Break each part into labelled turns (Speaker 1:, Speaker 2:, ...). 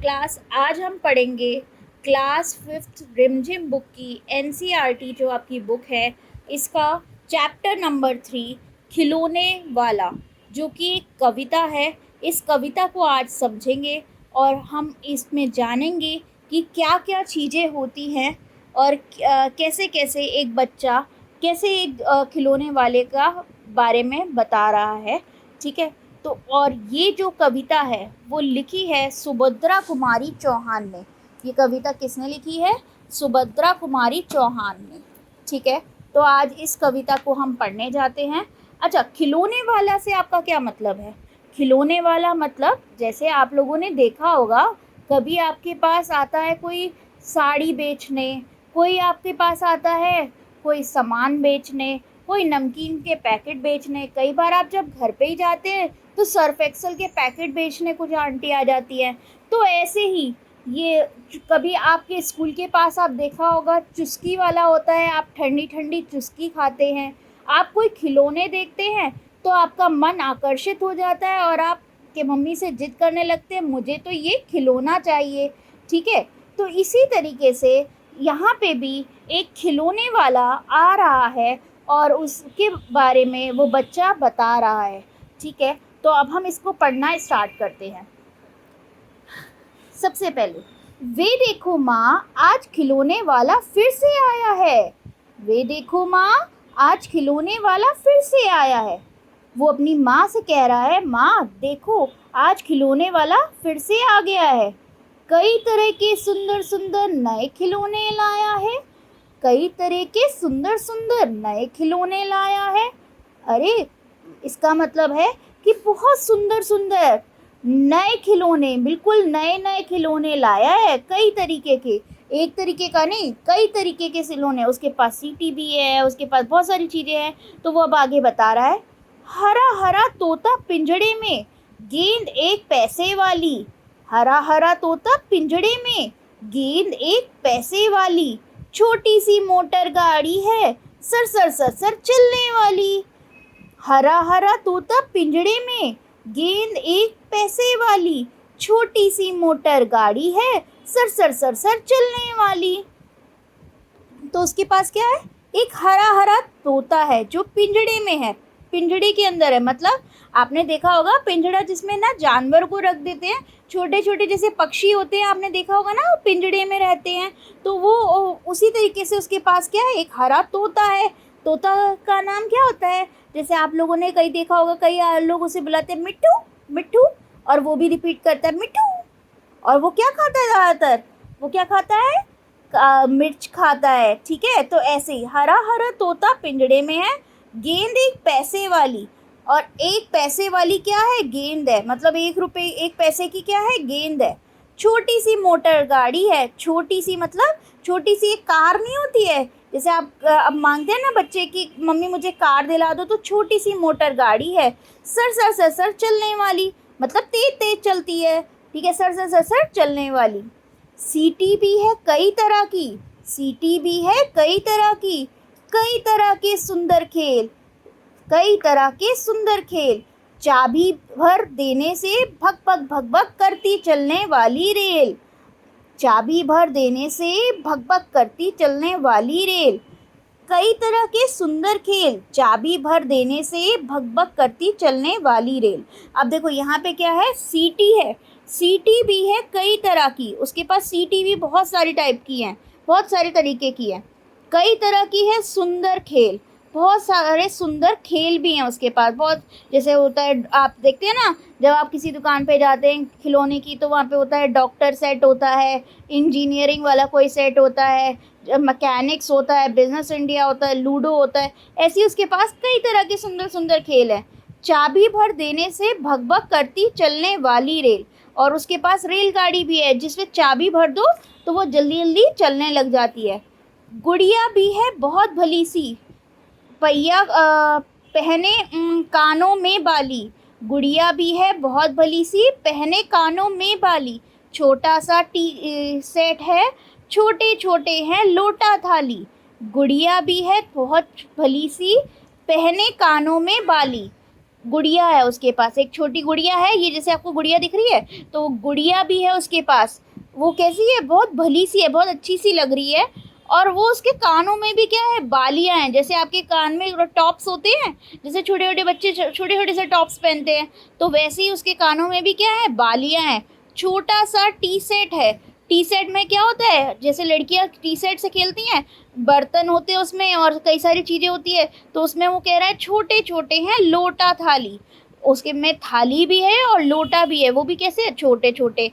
Speaker 1: Class आज हम पढ़ेंगे क्लास 5th रिमझिम बुक की एनसीईआरटी जो आपकी बुक है इसका चैप्टर नंबर 3 खिलौने वाला, जो कि एक कविता है। इस कविता को आज समझेंगे और हम इसमें जानेंगे कि क्या क्या चीज़ें होती हैं और कैसे कैसे एक बच्चा कैसे एक खिलौने वाले का बारे में बता रहा है। ठीक है, तो और ये जो कविता है वो लिखी है सुभद्रा कुमारी चौहान ने। ये कविता किसने लिखी है? सुभद्रा कुमारी चौहान ने। ठीक है, तो आज इस कविता को हम पढ़ने जाते हैं। अच्छा, खिलौने वाला से आपका क्या मतलब है? खिलौने वाला मतलब जैसे आप लोगों ने देखा होगा, कभी आपके पास आता है कोई साड़ी बेचने, कोई आपके पास आता है कोई सामान बेचने, कोई नमकीन के पैकेट बेचने। कई बार आप जब घर पे ही जाते हैं तो सर्फ एक्सल के पैकेट बेचने कुछ आंटी आ जाती है। तो ऐसे ही ये कभी आपके स्कूल के पास आप देखा होगा चुस्की वाला होता है, आप ठंडी ठंडी चुस्की खाते हैं। आप कोई खिलौने देखते हैं तो आपका मन आकर्षित हो जाता है और आप के मम्मी से जिद करने लगते हैं मुझे तो ये खिलौना चाहिए। ठीक है, तो इसी तरीके से यहाँ पे भी एक खिलौने वाला आ रहा है और उसके बारे में वो बच्चा बता रहा है। ठीक है, तो अब हम इसको पढ़ना स्टार्ट करते हैं। सबसे पहले, वे देखो माँ आज खिलौने वाला फिर से आया है। वे देखो माँ आज खिलौने वाला फिर से आया है। वो अपनी माँ से कह रहा है माँ देखो आज खिलौने वाला फिर से आ गया है। कई तरह के सुंदर सुंदर नए खिलौने लाया है। कई तरह के सुंदर सुंदर नए खिलौने लाया है। अरे, इसका मतलब है कि बहुत सुंदर सुंदर नए खिलौने, बिल्कुल नए नए खिलौने लाया है। कई तरीके के, एक तरीके का नहीं, कई तरीके के खिलौने। उसके पास सीटी भी है, उसके पास बहुत सारी चीज़ें हैं। तो वो अब आगे बता रहा है, हरा हरा तोता पिंजड़े में, गेंद एक पैसे वाली। हरा हरा तोता पिंजड़े में, गेंद एक पैसे वाली। छोटी सी मोटर गाड़ी है, सर सर सर सर चलने वाली। हरा हरा तोता पिंजड़े में, गेंद एक पैसे वाली। छोटी सी मोटर गाड़ी है, सर सर सर सर चलने वाली। तो उसके पास क्या है? एक हरा हरा तोता है जो पिंजड़े में है, पिंजड़े के अंदर है। मतलब आपने देखा होगा पिंजड़ा जिसमें ना जानवर को रख देते हैं, छोटे छोटे जैसे पक्षी होते हैं, आपने देखा होगा ना, वो पिंजड़े में रहते हैं। तो वो उसी तरीके से उसके पास क्या है? एक हरा तोता है। तोता का नाम क्या होता है? जैसे आप लोगों ने कहीं देखा होगा, कई लोग उसे बुलाते हैं मिट्टू मिट्टू, और वो भी रिपीट करता है मिट्टू। और वो क्या खाता है ज़्यादातर? वो क्या खाता है? मिर्च खाता है। ठीक है, तो ऐसे ही हरा हरा तोता पिंजड़े में है, गेंद एक पैसे वाली। और एक पैसे वाली क्या है? गेंद है। मतलब 1 रुपये 1 पैसे की क्या है? गेंद है। छोटी सी मोटर गाड़ी है। छोटी सी मतलब छोटी सी एक कार नहीं होती है, जैसे आप अब मांगते हैं ना बच्चे की मम्मी मुझे कार दिला दो, तो छोटी सी मोटर गाड़ी है। सर सर सर सर चलने वाली, मतलब तेज तेज चलती है। ठीक है, सर सर सर सर चलने वाली। सीटी भी है कई तरह की। सीटी भी है कई तरह की। कई तरह के सुंदर खेल, कई तरह के सुंदर खेल। चाबी भर देने से भग भग भग भग करती चलने वाली रेल। चाबी भर देने से भग भग करती चलने वाली रेल। कई तरह के सुंदर खेल, चाबी भर देने से भग भग करती चलने वाली रेल। अब देखो यहाँ पे क्या है? सीटी है। सीटी भी है कई तरह की, उसके पास सीटी भी बहुत सारी टाइप की हैं, बहुत सारे तरीके की है। कई तरह की है सुंदर खेल, बहुत सारे सुंदर खेल भी हैं उसके पास। बहुत जैसे होता है, आप देखते हैं ना जब आप किसी दुकान पे जाते हैं खिलौने की, तो वहाँ पे होता है डॉक्टर सेट होता है, इंजीनियरिंग वाला कोई सेट होता है, मैकेनिक्स होता है, बिजनेस इंडिया होता है, लूडो होता है। ऐसी उसके पास कई तरह के सुंदर सुंदर खेल हैं। चाबी भर देने से भग भग करती चलने वाली रेल, और उसके पास रेलगाड़ी भी है जिसमें चाबी भर दो तो वो जल्दी जल्दी चलने लग जाती है। गुड़िया भी है बहुत भली सी, पहिया पहने कानों में बाली। गुड़िया भी है बहुत भली सी, पहने कानों में बाली। छोटा सा टी सेट है, छोटे छोटे हैं लोटा थाली। गुड़िया भी है बहुत भली सी, पहने कानों में बाली। गुड़िया है उसके पास, एक छोटी गुड़िया है, ये जैसे आपको गुड़िया दिख रही है तो गुड़िया भी है उसके पास। वो कैसी है, बहुत भली सी है, बहुत अच्छी सी लग रही है। और वो उसके कानों में भी क्या है, बालियां हैं, जैसे आपके कान में टॉप्स होते हैं, जैसे छोटे छोटे बच्चे छोटे छोटे से टॉप्स पहनते हैं, तो वैसे ही उसके कानों में भी क्या है, बालियां हैं। छोटा सा टी सेट है। टी सेट में क्या होता है, जैसे लड़कियां टी सेट से खेलती हैं, बर्तन होते हैं उसमें और कई सारी चीज़ें होती है, तो उसमें वो कह रहा है छोटे छोटे हैं लोटा थाली। उसके में थाली भी है और लोटा भी है, वो भी कैसे, छोटे छोटे।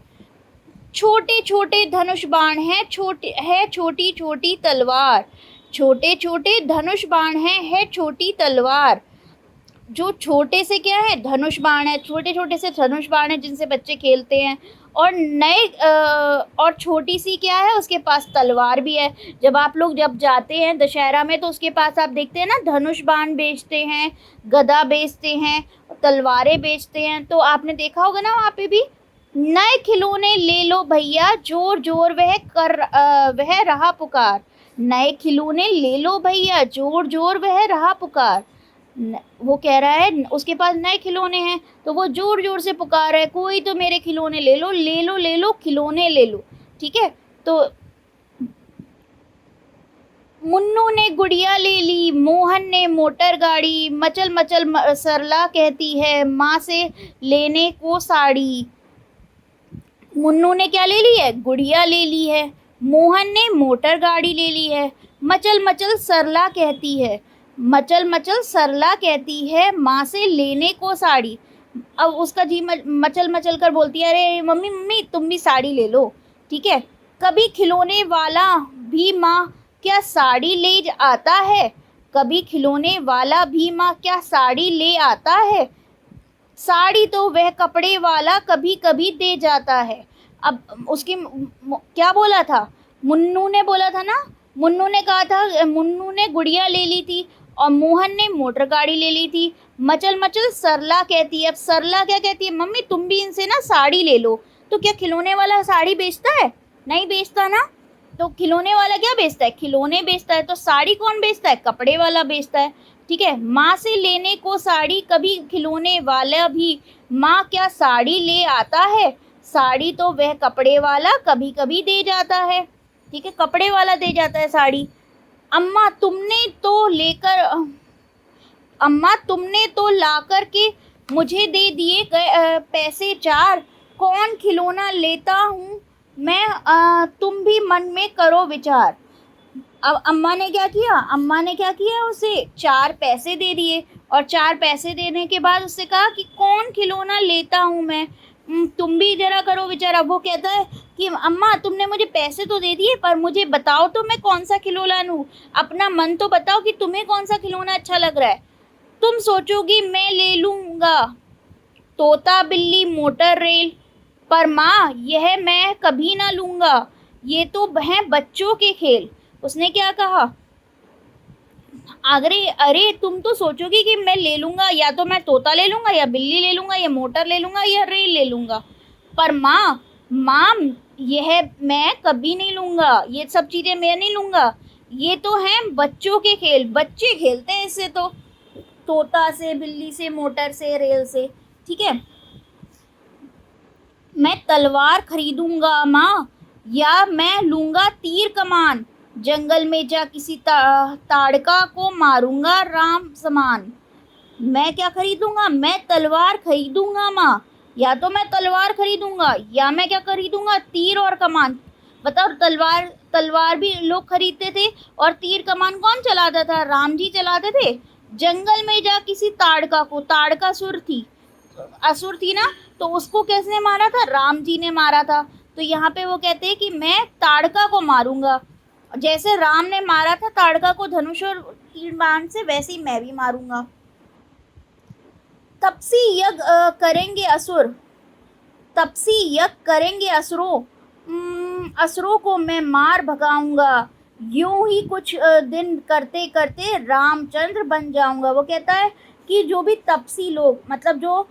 Speaker 1: छोटे छोटे धनुष बाण है, छोटी छोटी तलवार। छोटे छोटे धनुष बाण है छोटी तलवार। जो छोटे से क्या है, धनुष बाण है, छोटे छोटे से धनुष बाण है जिनसे बच्चे खेलते हैं। और और छोटी सी क्या है, उसके पास तलवार भी है। जब आप लोग जब जाते हैं दशहरा में तो उसके पास आप देखते हैं ना, धनुष बाण बेचते हैं, गदा बेचते हैं, तलवारें बेचते हैं, तो आपने देखा होगा ना वहाँ पे भी। नए खिलौने ले लो भैया, जोर जोर वह रहा पुकार। नए खिलौने ले लो भैया, जोर जोर वह रहा पुकार। वो कह रहा है उसके पास नए खिलौने हैं, तो वो जोर जोर से पुकार है, कोई तो मेरे खिलौने ले लो, ले लो ले लो खिलौने ले लो। ठीक है, तो मुन्नू ने गुड़िया ले ली, मोहन ने मोटर गाड़ी, मचल मचल सरला कहती है माँ से लेने को साड़ी। मुन्नू ने क्या ले ली है, गुड़िया ले ली है। मोहन ने मोटर गाड़ी ले ली है। मचल मचल सरला कहती है, मचल मचल सरला कहती है माँ से लेने को साड़ी। अब उसका जी मचल मचल कर बोलती है, अरे मम्मी मम्मी तुम भी साड़ी ले लो। ठीक है, कभी खिलौने वाला भी माँ क्या साड़ी ले आता है, कभी खिलौने वाला भी माँ क्या साड़ी ले आता है, साड़ी तो वह कपड़े वाला कभी कभी दे जाता है। अब उसकी क्या बोला था, मुन्नू ने बोला था ना, मुन्नू ने कहा था, मुन्नू ने गुड़िया ले ली थी और मोहन ने मोटर गाड़ी ले ली थी। मचल मचल सरला कहती है, अब सरला क्या कहती है, मम्मी तुम भी इनसे ना साड़ी ले लो। तो क्या खिलौने वाला साड़ी बेचता है, नहीं बेचता ना। तो खिलौने वाला क्या बेचता है, खिलौने बेचता है, तो साड़ी कौन बेचता है, कपड़े वाला बेचता है। ठीक है, माँ से लेने को साड़ी, कभी खिलौने वाला भी माँ क्या साड़ी ले आता है, साड़ी तो वह कपड़े वाला कभी कभी दे जाता है। ठीक है, कपड़े वाला दे जाता है साड़ी। अम्मा तुमने तो लेकर, अम्मा तुमने तो ला कर के मुझे दे दिए पैसे चार, कौन खिलौना लेता हूँ मैं, तुम भी मन में करो विचार। अब अम्मा ने क्या किया, अम्मा ने क्या किया, उसे 4 पैसे दे दिए और 4 पैसे देने के बाद उससे कहा कि कौन खिलौना लेता हूँ मैं, तुम भी जरा करो विचार। अब वो कहता है कि अम्मा तुमने मुझे पैसे तो दे दिए पर मुझे बताओ तो मैं कौन सा खिलौना लूँ, अपना मन तो बताओ कि तुम्हें कौन सा खिलौना अच्छा लग रहा है। तुम सोचोगी मैं ले लूँगा तोता बिल्ली मोटर रेल, पर माँ यह मैं कभी ना लूँगा, ये तो हैं बच्चों के खेल। उसने क्या कहा, अरे अरे तुम तो सोचोगी कि मैं ले लूँगा, या तो मैं तोता ले लूँगा या बिल्ली ले लूँगा या मोटर ले लूँगा या रेल ले लूँगा, पर माँ माँ यह मैं कभी नहीं लूँगा, ये सब चीज़ें मैं नहीं लूँगा, ये तो हैं बच्चों के खेल, बच्चे खेलते हैं इससे, तो तोता से, बिल्ली से, मोटर से, रेल से। ठीक है, मैं तलवार खरीदूंगा माँ, या मैं लूँगा तीर कमान, जंगल में जा किसी ताड़का को मारूंगा राम समान। मैं क्या खरीदूंगा, मैं तलवार खरीदूंगा माँ, या तो मैं तलवार खरीदूंगा या मैं क्या खरीदूंगा, तीर और कमान। बताओ, तलवार तलवार भी लोग खरीदते थे और तीर कमान कौन चलाता था, राम जी चलाते थे। जंगल में जा किसी ताड़का को, ताड़का सुर थी, असुर थी ना, तो उसको किसने मारा था, राम जी ने मारा था। तो यहाँ पे वो कहते हैं कि मैं ताड़का को मारूंगा, जैसे राम ने मारा था ताड़का को धनुष और तीर बाण से, वैसे ही मैं भी मारूंगा। तपसी यज्ञ करेंगे असुर, तपसी यज्ञ करेंगे असुरों, असुरों को मैं मार भगाऊंगा, यूं ही कुछ दिन करते करते रामचंद्र बन जाऊंगा। वो कहता है कि जो भी तपसी लोग, मतलब जो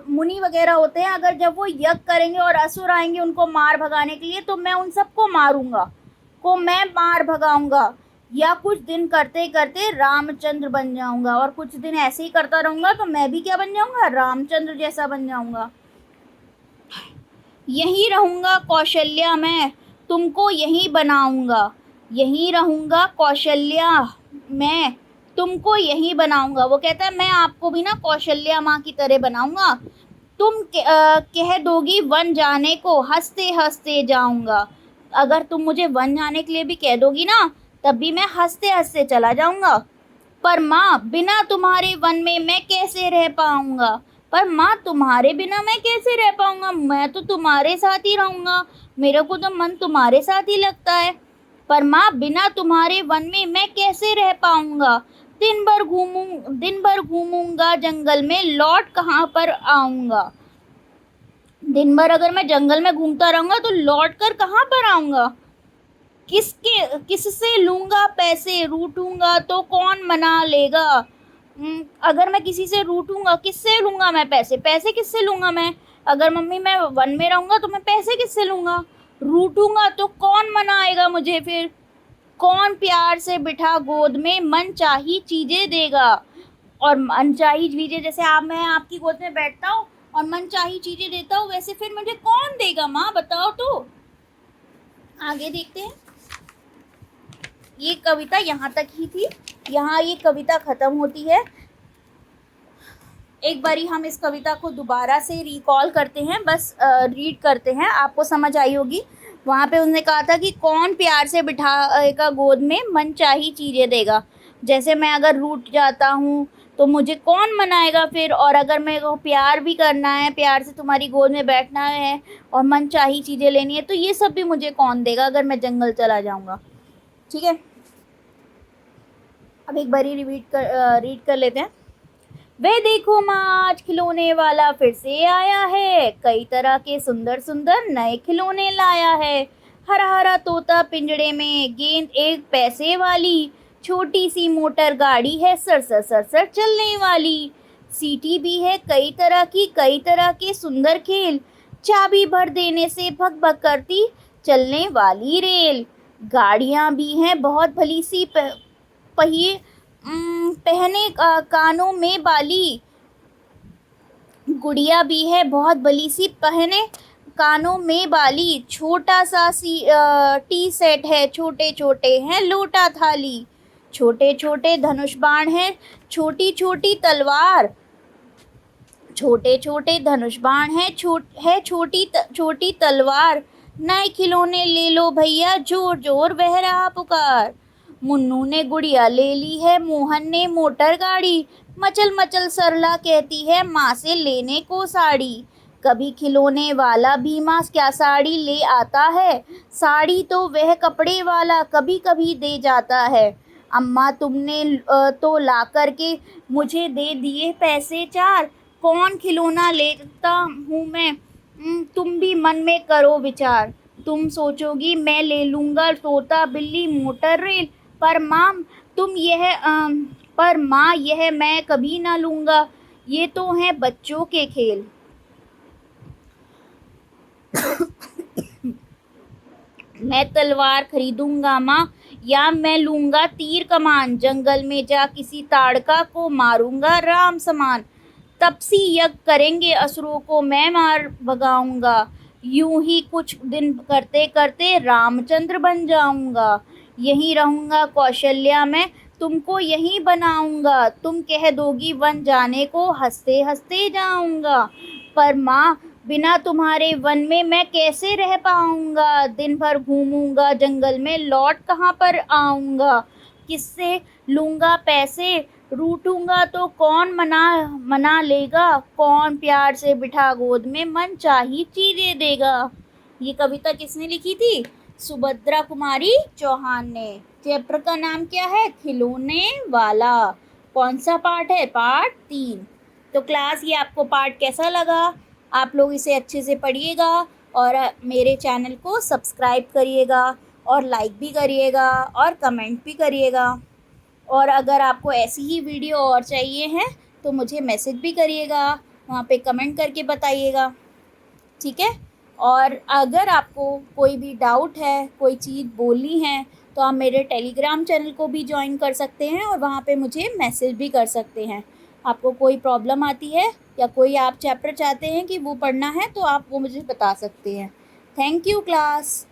Speaker 1: मुनि वगैरह होते हैं, अगर जब वो यज्ञ करेंगे और असुर आएंगे उनको मार भगाने के लिए, तो मैं उन सबको मारूंगा, को मैं मार भगाऊंगा, या कुछ दिन करते करते रामचंद्र बन जाऊंगा, और कुछ दिन ऐसे ही करता रहूंगा तो मैं भी क्या बन जाऊंगा, रामचंद्र जैसा बन जाऊंगा। यहीं रहूंगा कौशल्या मैं, तुमको यहीं बनाऊंगा। यहीं रहूंगा कौशल्या मैं, तुमको यहीं बनाऊंगा। वो कहता है मैं आपको भी ना कौशल्या माँ की तरह बनाऊंगा। तुम कह दोगी वन जाने को, हंसते हंसते जाऊंगा। अगर तुम मुझे वन जाने के लिए भी कह दोगी ना, तब भी मैं हंसते हंसते चला जाऊंगा। पर माँ बिना तुम्हारे वन में मैं कैसे रह पाऊंगा, पर माँ तुम्हारे बिना मैं कैसे रह पाऊंगा, मैं तो तुम्हारे साथ ही रहूंगा, मेरे को तो मन तुम्हारे साथ ही लगता है। पर माँ बिना तुम्हारे वन में मैं कैसे रह पाऊंगा, दिन भर घूमूंगा जंगल में, लौट कहाँ पर आऊंगा। दिन भर अगर मैं जंगल में घूमता रहूंगा तो लौट कर कहाँ पर आऊंगा। किससे लूंगा पैसे, रूठूंगा तो कौन मना लेगा। अगर मैं किसी से रूठूंगा, किससे लूंगा मैं पैसे, पैसे किससे लूंगा मैं। अगर मम्मी मैं वन में रहूंगा तो मैं पैसे किससे लूंगा। रूठूंगा तो कौन मनाएगा मुझे फिर। कौन प्यार से बिठा गोद में मन चाही चीजें देगा। और मन चाही चीजें, जैसे आप मैं आपकी गोद में बैठता हूँ और मन चाही चीजें देता हूँ, वैसे फिर मुझे कौन देगा माँ, बताओ तो। आगे देखते हैं। ये कविता यहाँ तक ही थी, यहाँ ये कविता खत्म होती है। एक बारी हम इस कविता को दोबारा से रिकॉल करते हैं, बस रीड करते हैं, आपको समझ आई होगी। वहाँ पे उसने कहा था कि कौन प्यार से बिठाएगा गोद में, मन चाही चीज़ें देगा। जैसे मैं अगर रूठ जाता हूँ तो मुझे कौन मनाएगा फिर, और अगर मेरे को प्यार भी करना है, प्यार से तुम्हारी गोद में बैठना है और मन चाही चीज़ें लेनी है, तो ये सब भी मुझे कौन देगा अगर मैं जंगल चला जाऊँगा। ठीक है, अब एक बारी रीड कर लेते हैं। वे देखो माँ आज खिलौने वाला फिर से आया है, कई तरह के सुंदर सुंदर नए खिलौने लाया है। हरा हरा तोता पिंजड़े में, गेंद एक पैसे वाली, छोटी सी मोटर गाड़ी है सरसर सरसर चलने वाली। सीटी भी है कई तरह की, कई तरह के सुंदर खेल, चाबी भर देने से भग भग करती चलने वाली रेल। गाड़ियाँ भी हैं बहुत भली सी, पहिए पहने कानों में बाली। गुड़िया भी है बहुत भली सी, पहने कानों में बाली। छोटा सा टी सेट है, छोटे छोटे हैं लोटा थाली। छोटे छोटे धनुष बाण हैं, छोटी छोटी तलवार। छोटे छोटे धनुष बाण हैं, छोटी तलवार। नए खिलौने ले लो भैया, जोर जोर बह रहा पुकार। मुन्नू ने गुड़िया ले ली है, मोहन ने मोटर गाड़ी। मचल मचल सरला कहती है माँ से लेने को साड़ी। कभी खिलौने वाला भी माँ क्या साड़ी ले आता है, साड़ी तो वह कपड़े वाला कभी कभी दे जाता है। अम्मा तुमने तो ला कर के मुझे दे दिए पैसे चार, कौन खिलौना लेता हूँ मैं, तुम भी मन में करो विचार। तुम सोचोगी मैं ले लूँगा तोता बिल्ली मोटर रेल, पर माँ यह मैं कभी ना लूँगा, ये तो हैं बच्चों के खेल। मैं तलवार खरीदूंगा माँ, या मैं लूँगा तीर कमान, जंगल में जा किसी ताड़का को मारूंगा राम समान। तपसी यज्ञ करेंगे असुरों को मैं मार भगाऊंगा, यूं ही कुछ दिन करते करते रामचंद्र बन जाऊंगा। यहीं रहूंगा कौशल्या मैं, तुमको यहीं बनाऊंगा। तुम कह दोगी वन जाने को, हंसते हंसते जाऊंगा। पर माँ बिना तुम्हारे वन में मैं कैसे रह पाऊंगा, दिन भर घूमूंगा जंगल में, लौट कहाँ पर आऊंगा। किससे लूँगा पैसे, रूठूंगा तो कौन मना लेगा। कौन प्यार से बिठा गोद में मन चाही चीजें देगा। ये कविता किसने लिखी थी, सुभद्रा कुमारी चौहान ने। चैप्टर का नाम क्या है, खिलौने वाला। कौन सा पार्ट है, पार्ट 3। तो क्लास ये आपको पार्ट कैसा लगा, आप लोग इसे अच्छे से पढ़िएगा और मेरे चैनल को सब्सक्राइब करिएगा और लाइक भी करिएगा और कमेंट भी करिएगा। और अगर आपको ऐसी ही वीडियो और चाहिए हैं तो मुझे मैसेज भी करिएगा, वहाँ पे कमेंट करके बताइएगा। ठीक है, और अगर आपको कोई भी डाउट है, कोई चीज़ बोलनी है, तो आप मेरे टेलीग्राम चैनल को भी जॉइन कर सकते हैं और वहाँ पे मुझे मैसेज भी कर सकते हैं। आपको कोई प्रॉब्लम आती है या कोई आप चैप्टर चाहते हैं कि वो पढ़ना है, तो आप वो मुझे बता सकते हैं। Thank you class.